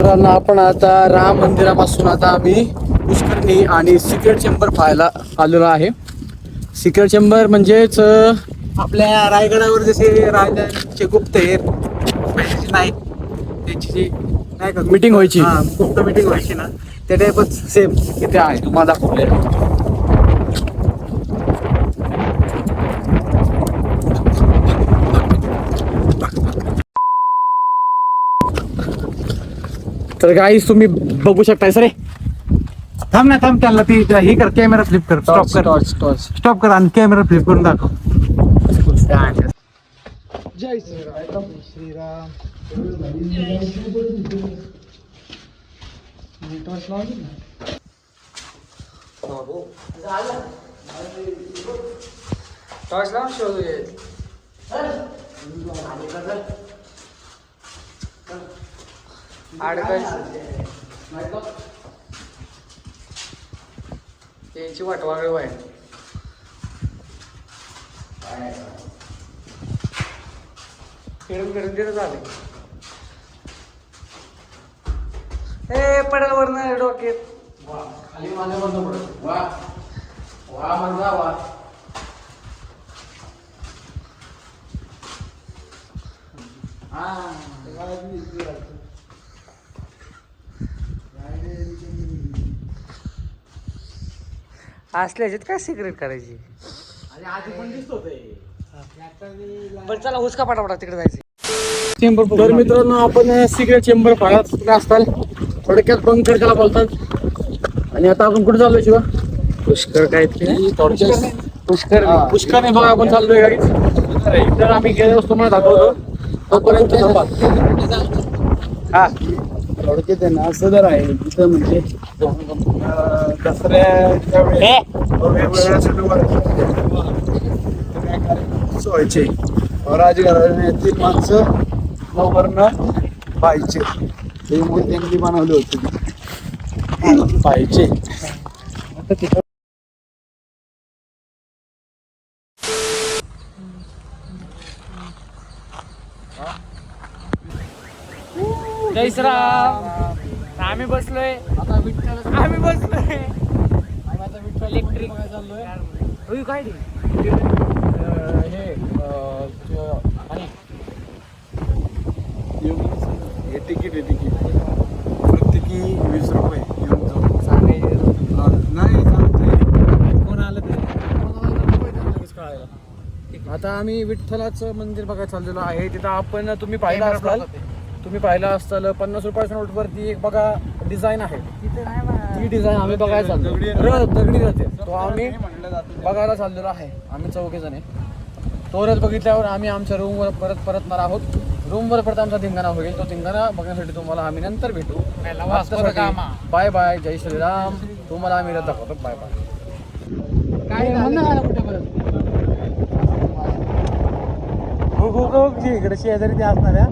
मित्रांनो, आपण आता राम मंदिरापासून आता आम्ही पुष्करणी आणि सिक्रेट चेंबर पाहायला आलेलो आहे. सिक्रेट चेंबर म्हणजेच आपल्या रायगडावर जसे राजांचे गुप्तहेर नाही त्यांची जी नाही का मीटिंग व्हायची, गुप्त मीटिंग व्हायची ना, त्या टाईपच सेम इथे आहे. तुम्हाला दाखवले तर गाईस तुम्ही बघू शकताय. सर थांब ना, थांब, त्याला ती ही कर, कॅमेरा फ्लिप कर, स्टॉप कर, स्टॉप कर आणि कॅमेरा फ्लिप करून दाखव. जय श्रीराम. श्रीराम. टॉर्च लावून शोधू. त्यांची वाटवागळ आहे. फिरून फिरून तिथं झाले. ए पडेल वरनं डोक्यात. खाली माझ्या बंद पडत. वा वा माझा वा. असल्या ह्याच्यात काय सिक्रेट करायची. बरं चला हुसका पाठापाठा तिकडे जायचं चेंबर. तर मित्रांनो, आपण सिक्रेट चेंबर पाहत असताल. थोडक्यात बंकर त्याला बोलतात. आणि आता आपण कुठे चाललोय शिवा? पुष्कर काय पुष्कर पुष्कर बघा आपण चाललोय गाडीत. तर आम्ही गेलो असतो मला दाखवतो तोपर्यंत हा थोडक्यात आहे ना असं जर आहे तिथं म्हणजे दसऱ्याच्या वेळेस व्हायचे राजघराण्यातील माणसं वरनं पाहिजे त्यामुळे त्यांनी बनवले होते पाहिजे. जय श्रीराम. आम्ही बसलोय इलेक्ट्रिक काय हे तिकीट आहे. तिकीट प्रत्येकी 20 रुपये येऊन जाऊन सांगायचं नाही. कोण आलं तरी कळायला. आता आम्ही विठ्ठलाचं मंदिर बघायला चाललेलो आहे. तिथं आपण तुम्ही पाहिलं असाल 50 रुपयाच्या नोटवरती एक बघा डिझाईन आहे. ती डिझाईन आम्ही बघायला चाललो. दगडी राहते तो आम्ही बघायला चाललेलो आहे. आम्ही 4 जण आहे. तो रथ बघितल्यावर आम्ही आमच्या रूमवर परतणार आहोत. रूमवर परत आमचा धिंगाणा होईल. तो धिंगाणा बघण्यासाठी तुम्हाला आम्ही नंतर भेटू. Bye bye. जय श्रीराम. तुम्हाला आम्ही रथ दाखवतो. Bye bye. काय इकडे शेजारी ते असणार आहे.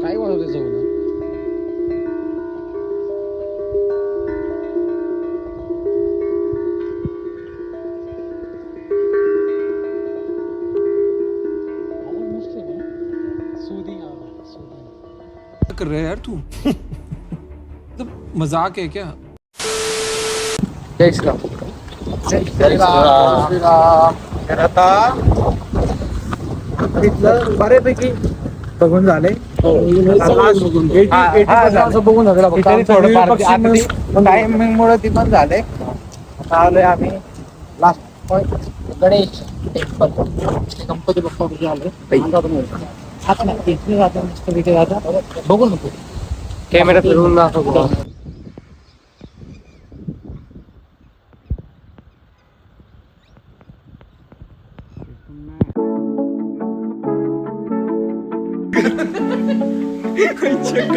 काय वाजवते जाऊन कर रहा है यार तू? तो मजाक है क्या? क्या इसका तर आता इथलं बऱ्यापैकी बघून झाले. टायमिंगमुळे ती पण झाले. आता आलोय आम्ही last point Ganesh temple. Ganpati Bappa म्हणजे आले. आता नाही इथे जाता मस्त तिथे जाता बघू नको कॅमेरा फिरवून दाखव. चेक